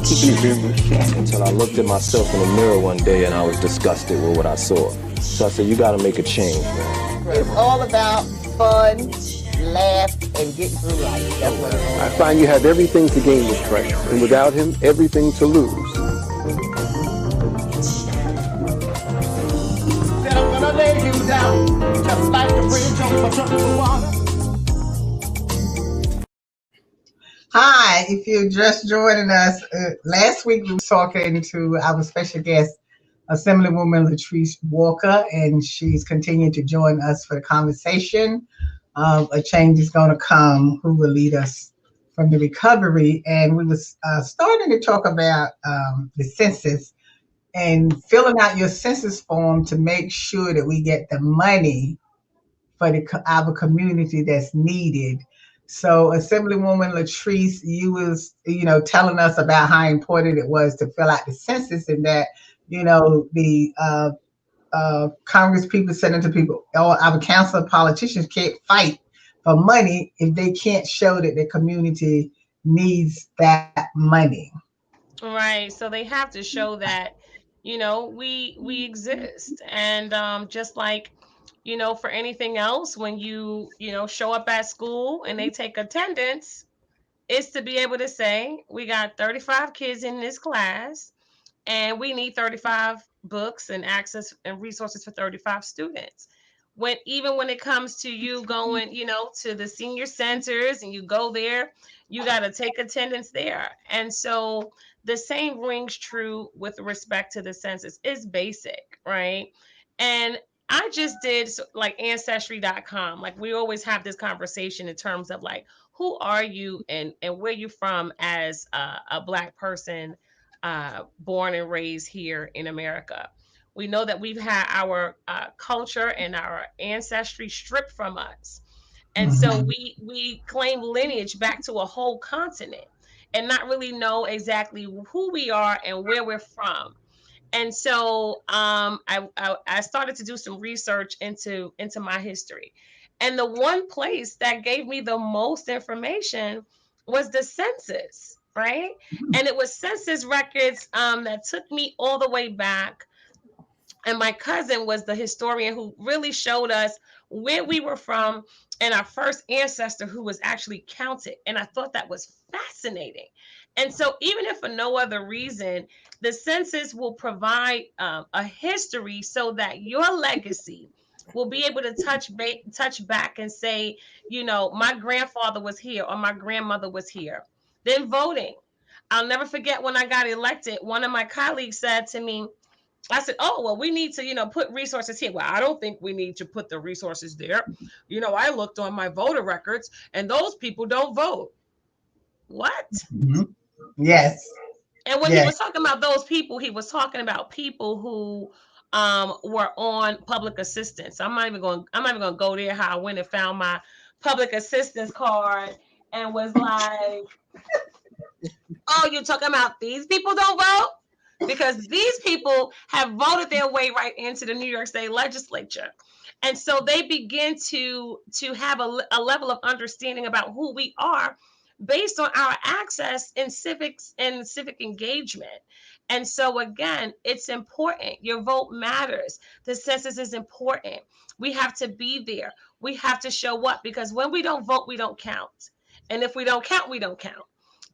Until I looked at myself in the mirror one day and I was disgusted with what I saw. So I said, you got to make a change, man. It's all about fun, laugh, and get through life. That's what it is. I find you have everything to gain with Frank, and without him, everything to lose. Said I'm gonna lay you down, just like a bridge over troubled water. Hi, if you're just joining us, last week we were talking to our special guest, Assemblywoman Latrice Walker, and she's continuing to join us for the conversation. A change is going to come. Who will lead us from the recovery? And we was starting to talk about the census and filling out your census form to make sure that we get the money for our community that's needed. So Assemblywoman Latrice, you was, telling us about how important it was to fill out the census, and that, the Congress people, senator people, or our council politicians can't fight for money if they can't show that the community needs that money. Right. So they have to show that, we exist. And just like, for anything else, when you show up at school and they take attendance, it's to be able to say, we got 35 kids in this class and we need 35 books and access and resources for 35 students. Even when it comes to you going, to the senior centers and you go there, you got to take attendance there. And so the same rings true with respect to the census. It's basic, right? And I just did like ancestry.com. Like we always have this conversation in terms of like, who are you and where you from as a Black person born and raised here in America. We know that we've had our culture and our ancestry stripped from us. And so we claim lineage back to a whole continent and not really know exactly who we are and where we're from. And so I started to do some research into my history. And the one place that gave me the most information was the census, right? And it was census records that took me all the way back. And my cousin was the historian who really showed us where we were from and our first ancestor who was actually counted. And I thought that was fascinating. And so even if for no other reason, the census will provide a history so that your legacy will be able to touch back and say, my grandfather was here or my grandmother was here. Then voting. I'll never forget when I got elected, one of my colleagues said to me, I said, oh, well, we need to, put resources here. Well, I don't think we need to put the resources there. I looked on my voter records and those people don't vote. What? Mm-hmm. Yes. And when he was talking about those people, he was talking about people who were on public assistance. I'm not even going to go there how I went and found my public assistance card and was like, oh, you're talking about these people don't vote? Because these people have voted their way right into the New York State legislature. And so they begin to have a level of understanding about who we are based on our access in civics and civic engagement. And so again, it's important. Your vote matters. The census is important. We have to be there. We have to show up because when we don't vote, we don't count. And if we don't count, we don't count.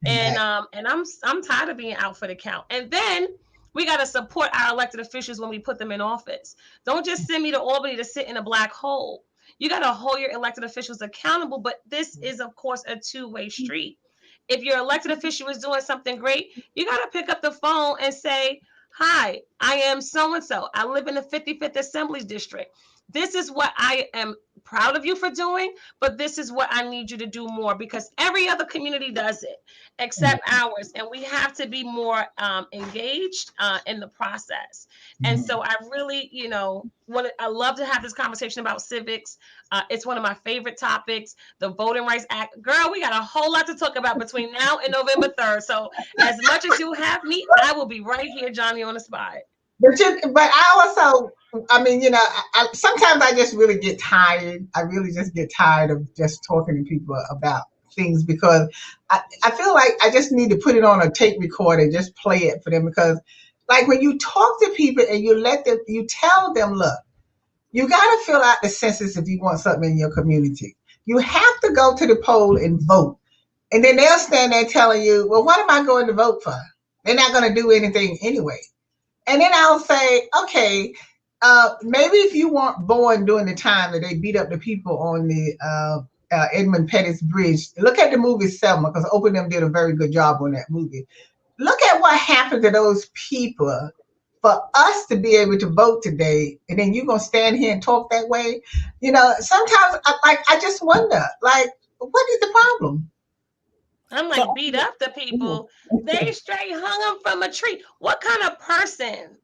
And I'm tired of being out for the count. And then we got to support our elected officials when we put them in office. Don't just send me to Albany to sit in a black hole. You got to hold your elected officials accountable. But this is, of course, a two-way street. If your elected official is doing something great, you got to pick up the phone and say, hi, I am so-and-so. I live in the 55th Assembly District. This is what I am proud of you for doing, but this is what I need you to do more because every other community does it except ours. And we have to be more engaged in the process. And so I really, I love to have this conversation about civics. It's one of my favorite topics, the Voting Rights Act. Girl, we got a whole lot to talk about between now and November 3rd. So as much as you have me, I will be right here, Johnny, on the spot. But I also, sometimes I just really get tired. I really just get tired of just talking to people about things, because I feel like I just need to put it on a tape recorder and just play it for them, because like when you talk to people and you tell them, look, you got to fill out the census if you want something in your community. You have to go to the poll and vote. And then they'll stand there telling you, well, what am I going to vote for? They're not going to do anything anyway. And then I'll say, okay, maybe if you weren't born during the time that they beat up the people on the Edmund Pettus Bridge, look at the movie Selma, because Open Them did a very good job on that movie. Look at what happened to those people for us to be able to vote today, and then you're going to stand here and talk that way? You know, sometimes I just wonder, like, what is the problem? I'm like, beat up the people. They straight hung them from a tree. What kind of person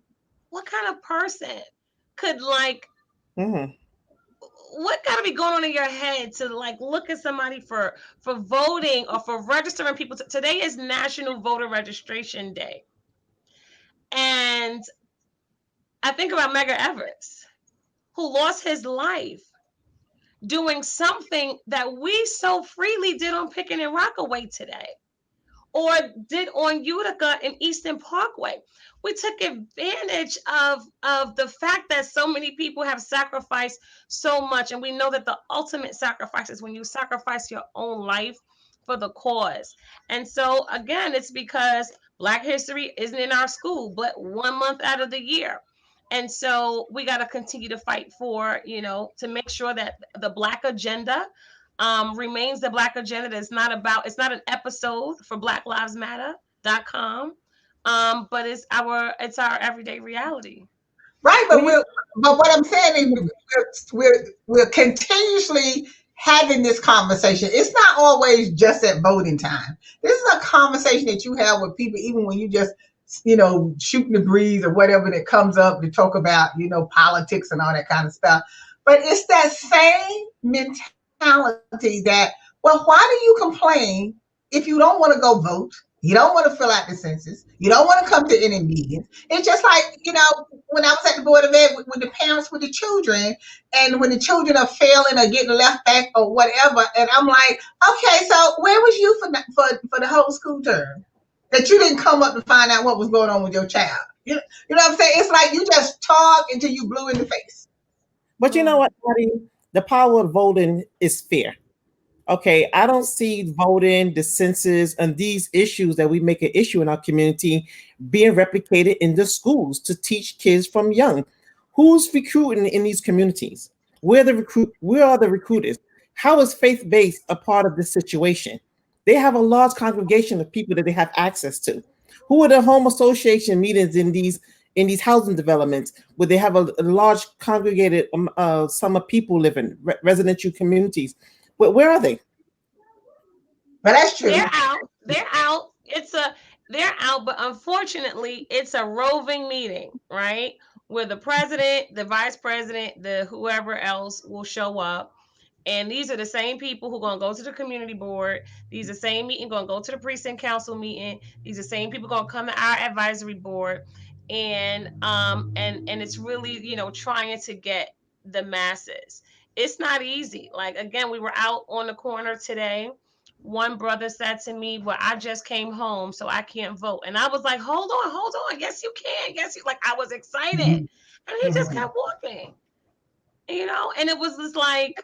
could like, what gotta be going on in your head to like look at somebody for voting or for registering people? Today is National Voter Registration Day. And I think about Medgar Evers, who lost his life doing something that we so freely did on Picking and Rockaway today, or did on Utica and Eastern Parkway. We took advantage of the fact that so many people have sacrificed so much. And we know that the ultimate sacrifice is when you sacrifice your own life for the cause. And so again, it's because Black history isn't in our school, but 1 month out of the year. And so we got to continue to fight for, you know, to make sure that the Black agenda remains the Black agenda. It's not an episode for BlackLivesMatter.com, but it's our everyday reality. Right, but what I'm saying is we're continuously having this conversation. It's not always just at voting time. This is a conversation that you have with people, even when you just, you know, shooting the breeze or whatever that comes up to talk about, you know, politics and all that kind of stuff. But it's that same mentality that, well, why do you complain if you don't want to go vote? You don't want to fill out the census. You don't want to come to any meetings. It's just like, you know, when I was at the Board of Ed with the parents with the children, and when the children are failing or getting left back or whatever, and I'm like, okay, so where was you for the whole school term? That you didn't come up to find out what was going on with your child. You know what I'm saying? It's like you just talk until you blue in the face. But you know what, Patty? The power of voting is fair. Okay, I don't see voting, the census, and these issues that we make an issue in our community being replicated in the schools to teach kids from young. Who's recruiting in these communities? Where are the recruiters? How is faith-based a part of this situation? They have a large congregation of people that they have access to. Who are the home association meetings in these housing developments where they have a large congregated sum of people living, residential communities? Where are they? But that's true. They're out. They're out, but unfortunately, it's a roving meeting, right? Where the president, the vice president, the whoever else will show up. And these are the same people who are going to go to the community board. These are the same meeting going to go to the precinct council meeting. These are the same people going to come to our advisory board. And it's really, you know, trying to get the masses. It's not easy. Like, again, we were out on the corner today. One brother said to me, well, I just came home, so I can't vote. And I was like, hold on. Yes, you can. Yes, you, like, I was excited. And he just kept walking, you know, and it was just like,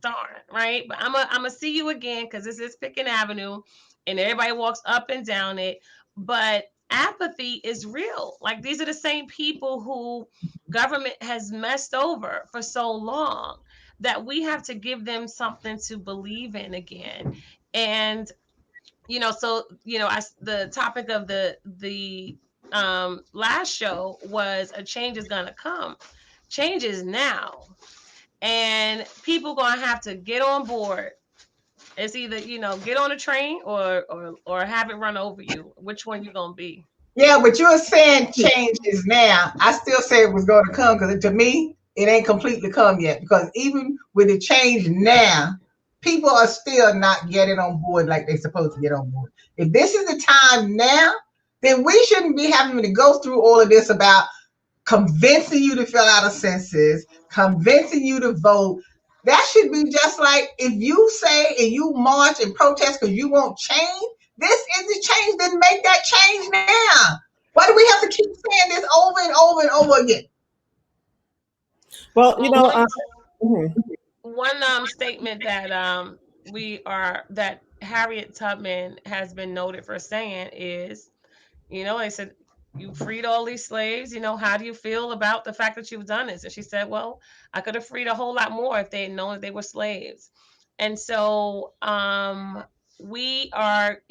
darn, right? But I'm gonna see you again, because this is Picking Avenue and everybody walks up and down it. But apathy is real. Like, these are the same people who government has messed over for so long that we have to give them something to believe in again. And, you know, so, you know, the topic of the last show was a change is gonna come. Change is now. And people gonna have to get on board. It's either, you know, get on a train or have it run over you. Which one you gonna be? Yeah, but you're saying change is now. I still say it was going to come, because to me, it ain't completely come yet. Because even with the change now, people are still not getting on board like they're supposed to get on board. If this is the time now, then we shouldn't be having to go through all of this about convincing you to fill out a census, convincing you to vote. That should be just like if you say and you march and protest because you want change. This is the change. Then make that change now. Why do we have to keep saying this over and over and over again? Well, one statement that that Harriet Tubman has been noted for saying is, they said, you freed all these slaves, how do you feel about the fact that you've done this? And she said, well, I could have freed a whole lot more if they had known that they were slaves. And so we are,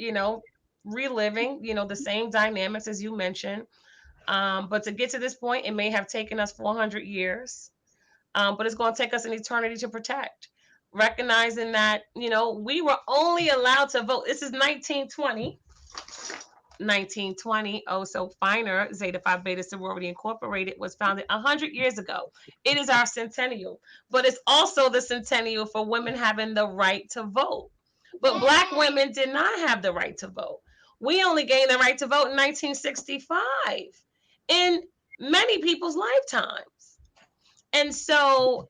reliving, the same dynamics as you mentioned. But to get to this point, it may have taken us 400 years, but it's going to take us an eternity to protect. Recognizing that, we were only allowed to vote. This is 1920. 1920, so finer, Zeta Phi Beta Sorority Incorporated was founded 100 years ago. It is our centennial, but it's also the centennial for women having the right to vote. But Black women did not have the right to vote. We only gained the right to vote in 1965 in many people's lifetimes. And so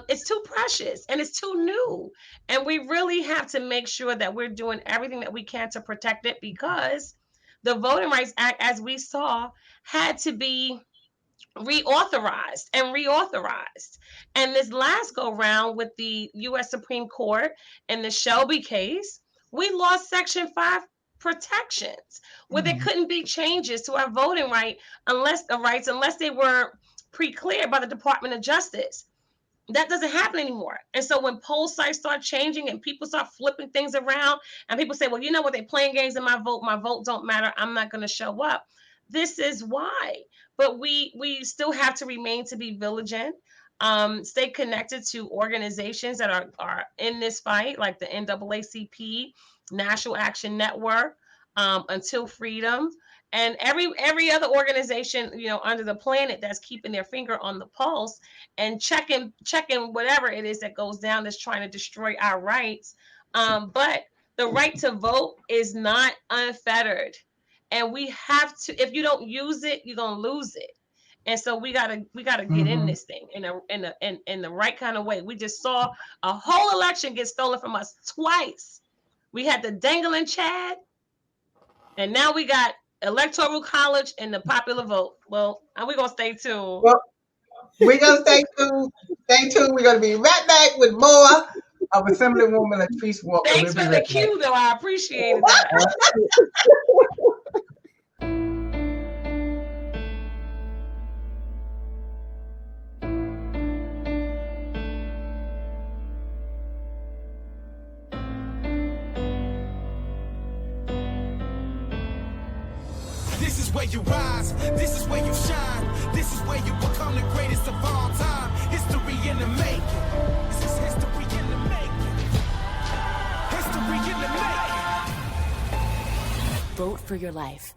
it's too precious and it's too new. And we really have to make sure that we're doing everything that we can to protect it, because the Voting Rights Act, as we saw, had to be reauthorized. And this last go round with the U.S. Supreme Court in the Shelby case, we lost Section 5 protections, where there couldn't be changes to our voting unless they were pre-cleared by the Department of Justice. That doesn't happen anymore. And so when poll sites start changing and people start flipping things around and people say, well, you know what, they're playing games in my vote don't matter, I'm not going to show up. This is why. But we still have to remain to be vigilant, stay connected to organizations that are in this fight, like the NAACP, National Action Network, Until Freedom, and every other organization, under the planet that's keeping their finger on the pulse and checking whatever it is that goes down that's trying to destroy our rights. But the right to vote is not unfettered, and we have to. If you don't use it, you're gonna lose it. And so we gotta get in this thing in the right kind of way. We just saw a whole election get stolen from us twice. We had the dangling Chad, and now we got Electoral College and the popular vote. Well, and we're gonna stay tuned. Well, we're gonna stay tuned. Stay tuned. We're gonna be right back with more of Assemblywoman Latrice Walker. Thanks for the cue, though. I appreciate that. This is where you rise, this is where you shine, this is where you become the greatest of all time. History in the making. This is history in the making. History in the making. Vote for your life.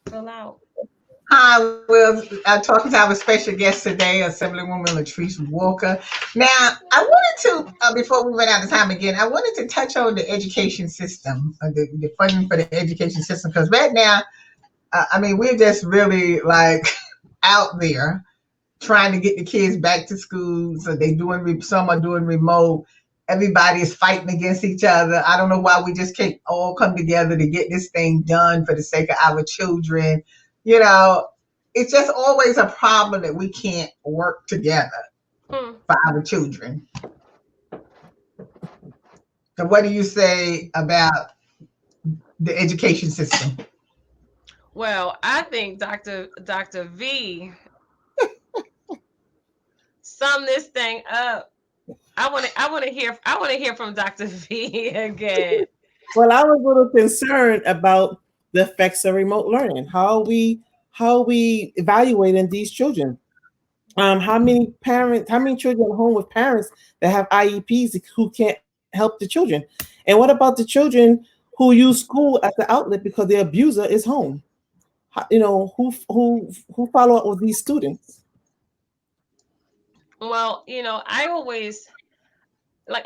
Fill out. Hi, we're talking to our special guest today, Assemblywoman Latrice Walker. Now, I wanted to, before we run out of time again, I wanted to touch on the education system, the funding for the education system, because right now, we're just really like out there trying to get the kids back to school. So some are doing remote. Everybody is fighting against each other. I don't know why we just can't all come together to get this thing done for the sake of our children. It's just always a problem that we can't work together for our children. So what do you say about the education system? Well, I think Dr. V sum this thing up. I want to hear from Dr. V again. Well, I was a little concerned about the effects of remote learning. How are we evaluating these children? How many children at home with parents that have IEPs who can't help the children? And what about the children who use school as the outlet because the abuser is home? Who follow up with these students? Well, I always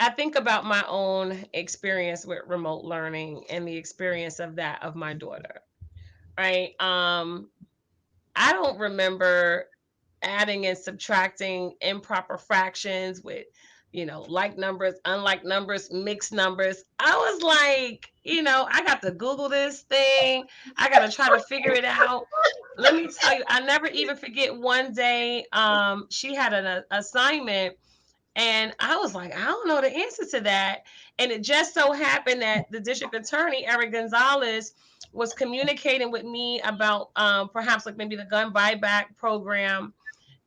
I think about my own experience with remote learning and the experience of my daughter. Right. I don't remember adding and subtracting improper fractions with, like numbers, unlike numbers, mixed numbers. I was like, I got to Google this thing. I got to try to figure it out. Let me tell you, I never even forget one day, she had an assignment, and I was like, I don't know the answer to that. And it just so happened that the district attorney, Eric Gonzalez, was communicating with me about perhaps like maybe the gun buyback program.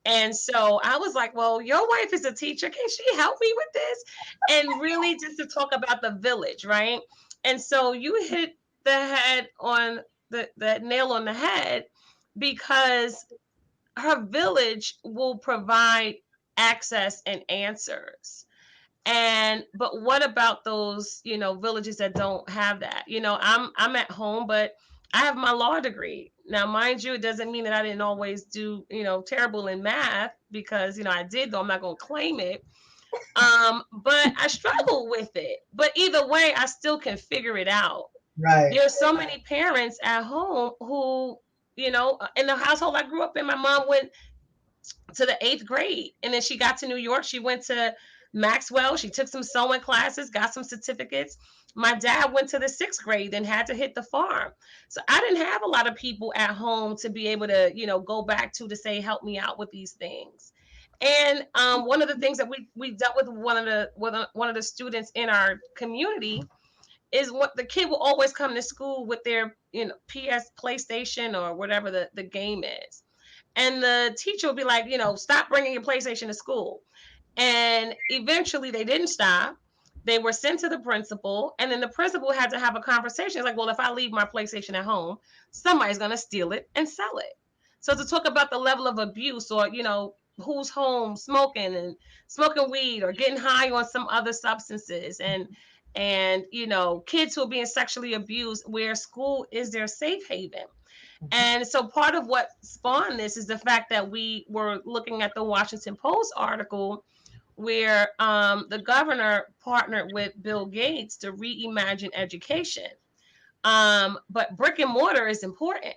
And so I was like, well, your wife is a teacher. Can she help me with this? And really just to talk about the village, right? And so you hit the head on the nail on the head, because her village will provide access and answers. But what about those, villages that don't have that? I'm at home, but I have my law degree. Now, mind you, it doesn't mean that I didn't always do, terrible in math, because, I did, though I'm not going to claim it. But I struggle with it. But either way, I still can figure it out. Right. There's so many parents at home who, in the household I grew up in, my mom went to the 8th grade, and then she got to New York. She went to Maxwell. She took some sewing classes, got some certificates. My dad went to the 6th grade, then had to hit the farm. So I didn't have a lot of people at home to be able to, go back to say, help me out with these things. And one of the things that we dealt with one of the students in our community is what the kid will always come to school with their, PS PlayStation or whatever the game is. And the teacher would be like, stop bringing your PlayStation to school. And eventually they didn't stop. They were sent to the principal, and then the principal had to have a conversation. It's like, well, if I leave my PlayStation at home, somebody's going to steal it and sell it. So to talk about the level of abuse, or, who's home smoking weed or getting high on some other substances, and kids who are being sexually abused, where school is their safe haven. And so part of what spawned this is the fact that we were looking at the Washington Post article where the governor partnered with Bill Gates to reimagine education. But brick and mortar is important.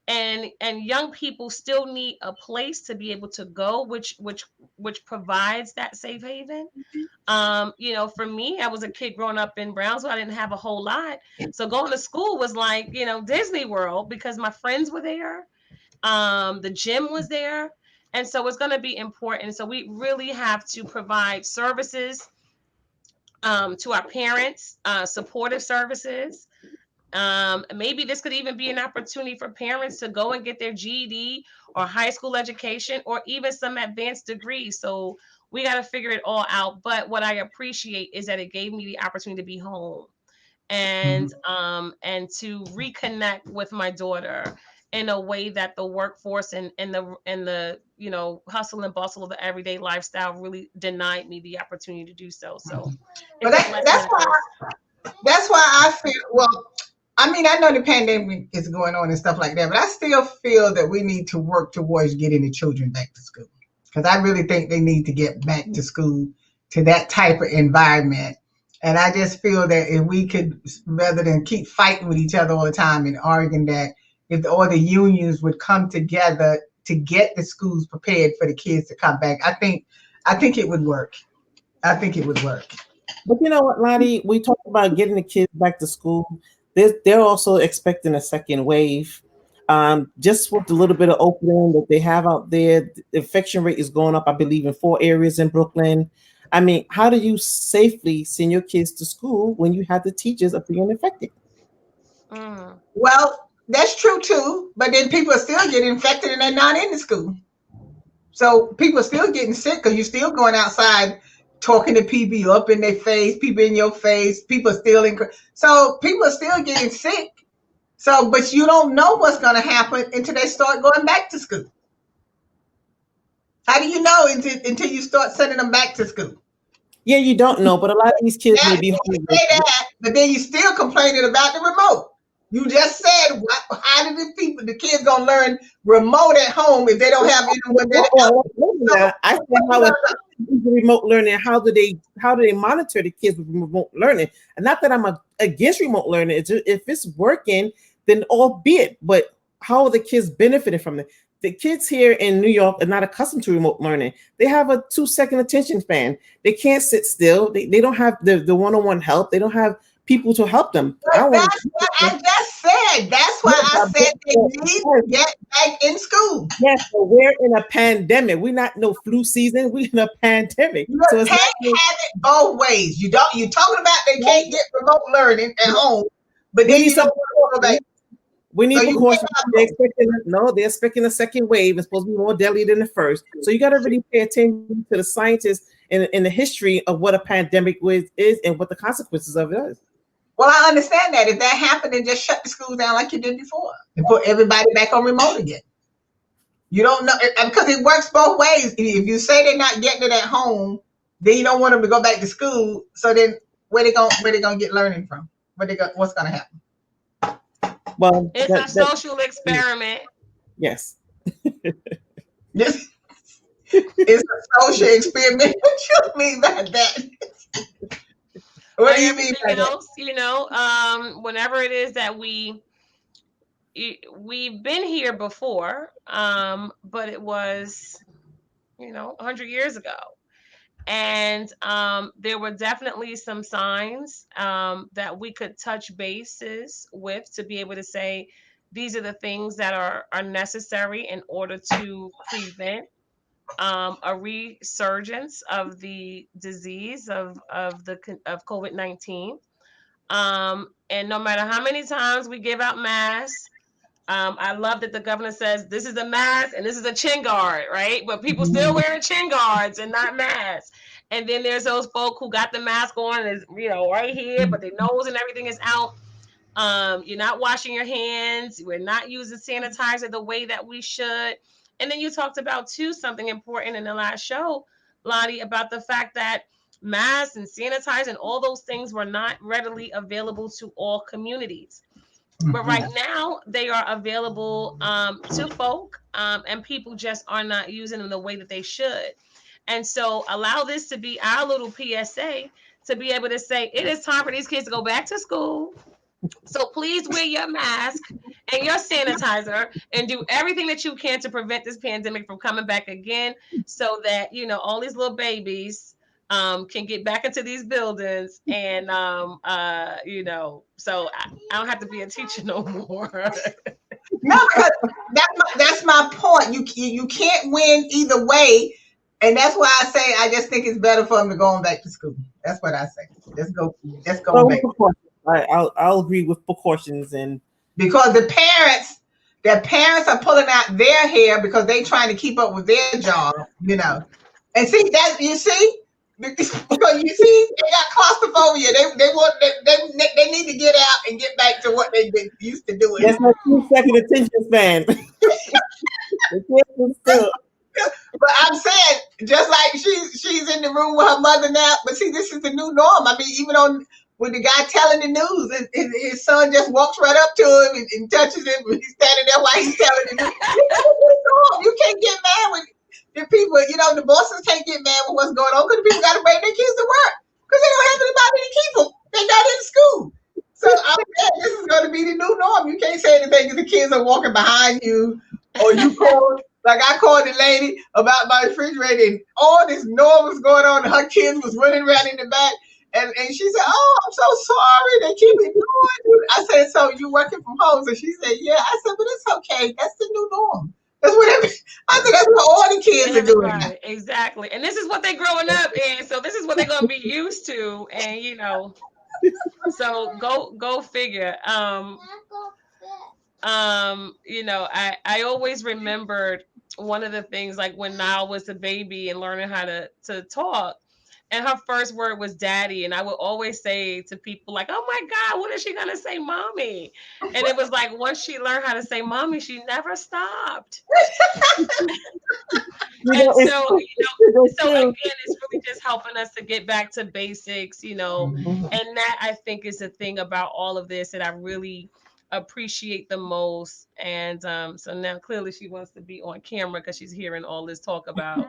And young people still need a place to be able to go, which provides that safe haven. For me, I was a kid growing up in Brownsville. I didn't have a whole lot. So going to school was like, Disney World, because my friends were there. The gym was there. And so it's going to be important. So we really have to provide services to our parents, supportive services. Maybe this could even be an opportunity for parents to go and get their GED or high school education, or even some advanced degrees. So we got to figure it all out. But what I appreciate is that it gave me the opportunity to be home and to reconnect with my daughter in a way that the workforce and the hustle and bustle of the everyday lifestyle really denied me the opportunity to do so. So but that's why I feel, well, I mean, I know the pandemic is going on and stuff like that, but I still feel that we need to work towards getting the children back to school, because I really think they need to get back to school, to that type of environment. And I just feel that if we could, rather than keep fighting with each other all the time and arguing, that if all the unions would come together to get the schools prepared for the kids to come back, I think it would work. I think it would work. But you know what, Lottie, we talked about getting the kids back to school. They're also expecting a second wave. Just with the little bit of opening that they have out there, the infection rate is going up, I believe, in 4 areas in Brooklyn. I mean, how do you safely send your kids to school when you have the teachers are being infected? Well, that's true too, but then people are still getting infected and they're not in the school. So people are still getting sick because you're still going outside talking to people up in their face, people in your face, people are still so people are still getting sick. So, but you don't know what's going to happen until they start going back to school. How do you know until you start sending them back to school? Yeah, you don't know, but a lot of these kids may be hungry. But then you still complaining about the remote. You just said, how did the kids gonna learn remote at home if they don't have anyone there? I said how remote learning. How do they monitor the kids with remote learning? And not that I'm against remote learning. If it's working, then albeit. But how are the kids benefiting from it? the kids here in New York are not accustomed to remote learning. They have a 2-second attention span. They can't sit still. They don't have the one-on-one help. They don't have people to help them. But that's what I just said. That's why I said they need to get back in school. Yes, but we're in a pandemic. We're not no flu season. We're in a pandemic. You So it's can't have it both ways. You talking about they can't get remote learning at home, but then you don't want to go back. We need precautions. They're expecting a second wave. It's supposed to be more deadly than the first. So you got to really pay attention to the scientists and the history of what a pandemic is and what the consequences of it is. Well, I understand that. If that happened, then just shut the schools down like you did before and put everybody back on remote again. You don't know, because it works both ways. If you say they're not getting it at home, then you don't want them to go back to school. So then where they gonna get learning from? What's gonna happen? Well, it's a social experiment. Yes. It's a social experiment. What you mean by that? What do you mean by that? You know, whenever it is that we've been here before, but it was, 100 years ago. And there were definitely some signs that we could touch bases with to be able to say, these are the things that are necessary in order to prevent a resurgence of the disease of COVID-19. And no matter how many times we give out masks, I love that the governor says this is a mask and this is a chin guard, right? But people still wearing chin guards and not masks. And then there's those folk who got the mask on and is, right here, but their nose and everything is out. You're not washing your hands. We're not using sanitizer the way that we should. And then you talked about too something important in the last show, Lottie, about the fact that masks and sanitizer and all those things were not readily available to all communities. But right now they are available to folk, and people just are not using them the way that they should. And so allow this to be our little PSA to be able to say it is time for these kids to go back to school. So please wear your mask and your sanitizer and do everything that you can to prevent this pandemic from coming back again, so that all these little babies can get back into these buildings and so I don't have to be a teacher no more. No, because that's my point. You can't win either way, and that's why I say I just think it's better for them to go on back to school. That's what I say. Let's go back. I'll agree with precautions, and because the parents are pulling out their hair because they're trying to keep up with their job, and see that because you see they got claustrophobia. They need to get out and get back to what they've been used to doing. That's my 2-second attention span. But I'm saying, just like she's in the room with her mother now, but see, this is the new norm. I mean, even with the guy telling the news, and his son just walks right up to him and touches him, and he's standing there while he's telling the news. You can't get mad with the people, the bosses can't get mad with what's going on because the people got to bring their kids to work because they don't have anybody to keep them. They're not in school. So I'm saying this is going to be the new norm. You can't say anything if the kids are walking behind you, or you call. Like I called the lady about my refrigerator and all this noise was going on and her kids was running around in the back. And she said, "Oh, I'm so sorry. They keep it going." I said, "So you working from home?" So she said, "Yeah." I said, "But it's okay. That's the new norm. That's what I said. That's what all the kids are doing." Right, exactly. And this is what they're growing up in. So this is what they're going to be used to. And, so go figure. I always remembered one of the things, like when Nile was a baby and learning how to talk, and her first word was daddy. And I would always say to people like, "Oh my God, what is she going to say, mommy?" And it was like, once she learned how to say mommy, she never stopped. And so again, it's really just helping us to get back to basics, and that I think is the thing about all of this that I really appreciate the most. And so now clearly she wants to be on camera because she's hearing all this talk about.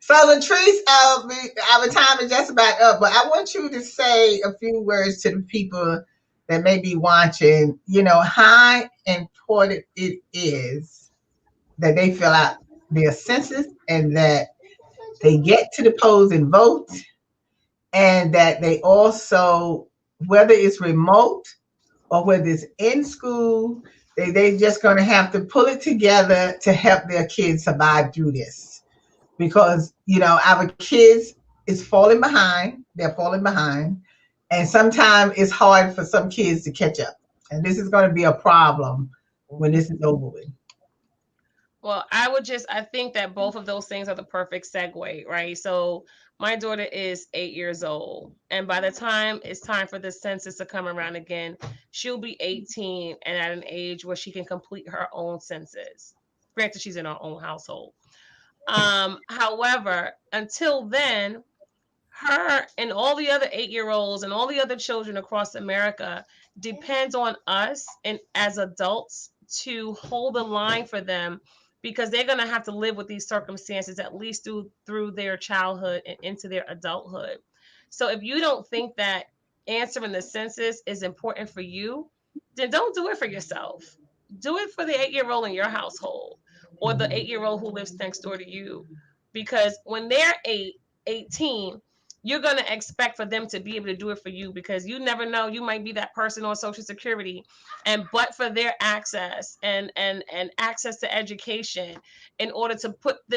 So Latrice, our time is just about up, but I want you to say a few words to the people that may be watching, how important it is that they fill out their census and that they get to the polls and vote, and that they also, whether it's remote or whether it's in school, they just going to have to pull it together to help their kids survive through this. Because, our kids is falling behind. They're falling behind. And sometimes it's hard for some kids to catch up. And this is going to be a problem when this is over with. Well, I think that both of those things are the perfect segue, right? So my daughter is 8 years old, and by the time it's time for the census to come around again, she'll be 18 and at an age where she can complete her own census. Granted, she's in her own household. However, until then, her and all the other 8-year-olds and all the other children across America depends on us and as adults to hold the line for them, because they're going to have to live with these circumstances at least through their childhood and into their adulthood. So if you don't think that answering the census is important for you, then don't do it for yourself. Do it for the 8-year-old in your household or the 8-year-old who lives next door to you. Because when they're 18, you're going to expect for them to be able to do it for you, because you never know, you might be that person on Social Security, and but for their access and access to education, in order to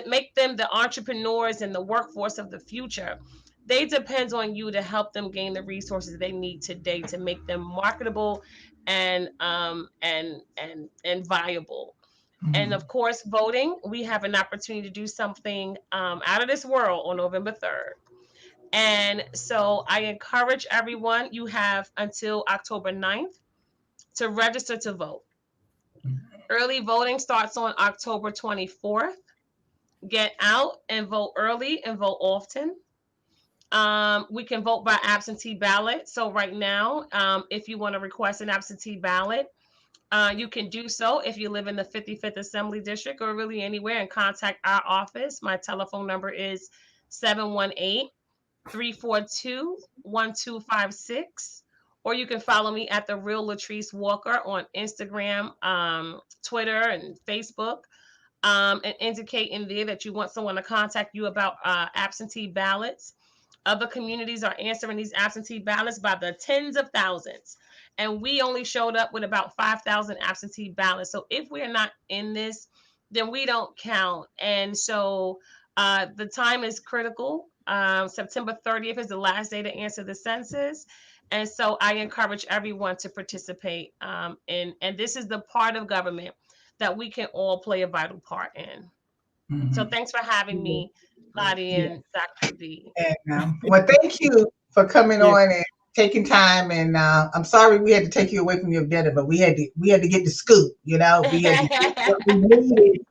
make them the entrepreneurs and the workforce of the future, they depend on you to help them gain the resources they need today to make them marketable and viable. And of course, voting, we have an opportunity to do something out of this world on November 3rd. And so I encourage everyone, you have until October 9th to register to vote. Early voting starts on October 24th. Get out and vote early and vote often. We can vote by absentee ballot. So right now, if you want to request an absentee ballot, you can do so if you live in the 55th Assembly District or really anywhere, and contact our office. My telephone number is 718-342-1256, or you can follow me at The Real Latrice Walker on Instagram, Twitter, and Facebook, and indicate in there that you want someone to contact you about absentee ballots. Other communities are answering these absentee ballots by the tens of thousands, and we only showed up with about 5,000 absentee ballots. So if we're not in this, then we don't count. And so the time is critical. September 30th is the last day to answer the census. And so I encourage everyone to participate. And this is the part of government that we can all play a vital part in. Mm-hmm. So thanks for having me, Lottie and Dr. D. And, well, thank you for coming on and taking time. And I'm sorry we had to take you away from your dinner, but we had to get the scoop. We had to get what we needed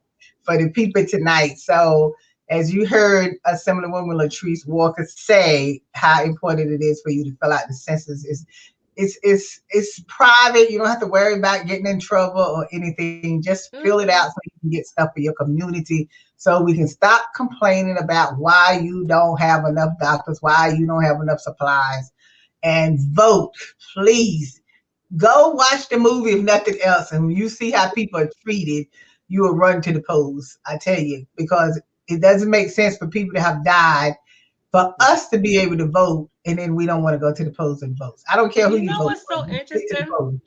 for the people tonight. So as you heard Assemblywoman Latrice Walker say how important it is for you to fill out the census, it's private. You don't have to worry about getting in trouble or anything. Just fill it out so you can get stuff for your community, so we can stop complaining about why you don't have enough doctors, why you don't have enough supplies, and vote. Please go watch the movie if nothing else, and when you see how people are treated, you will run to the polls. I tell you, because it doesn't make sense for people to have died for us to be able to vote, and then we don't want to go to the polls and vote. I don't care who you vote for. You know what's so interesting?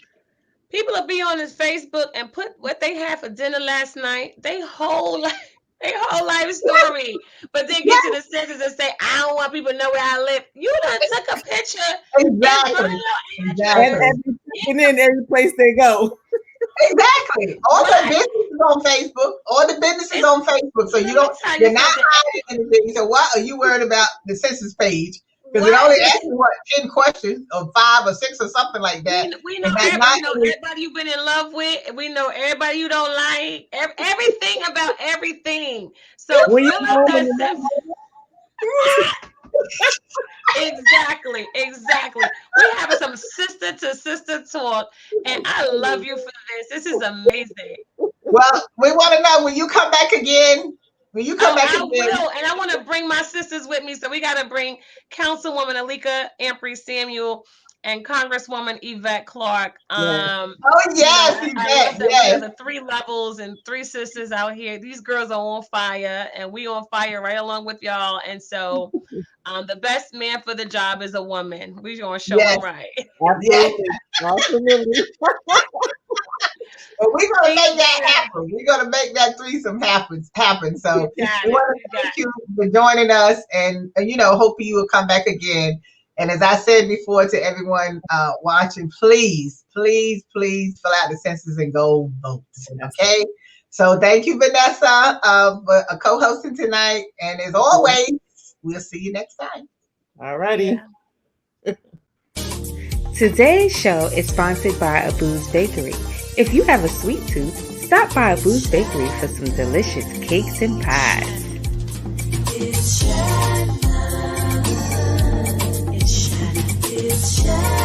People will be on his Facebook and put what they had for dinner last night, they whole life story, but then get to the census and say, I don't want people to know where I live. You done took a picture. Exactly. And then every place they go. Exactly. All the businesses on Facebook. So you're not hiding anything. So why are you worried about the census page? Because it only asks you 10 questions or 5 or 6 or something like that. We know everybody you've been in love with. We know everybody you don't like. Everything about everything. So Exactly. We're having some sister to sister talk, and I love you for this. This is amazing. Well, we want to know when you come back again. I will, and I want to bring my sisters with me. So we got to bring Councilwoman Alika Ampry Samuel and Congresswoman Yvette Clarke. Oh yes, I Yvette, love that we yes. have the 3 levels and 3 sisters out here. These girls are on fire, and we on fire right along with y'all. And so, the best man for the job is a woman. We gonna show them right. Absolutely. Absolutely. But we're gonna make that happen. We're gonna make that threesome happen. So we want to thank you for joining us, and hopefully you will come back again. And as I said before to everyone watching, please fill out the census and go vote. Okay. So thank you, Vanessa, for co-hosting tonight. And as always, we'll see you next time. All righty. Yeah. Today's show is sponsored by Abu's Bakery. If you have a sweet tooth, stop by Abu's Bakery for some delicious cakes and pies. It's Shannon. It's Shannon. It's Shannon.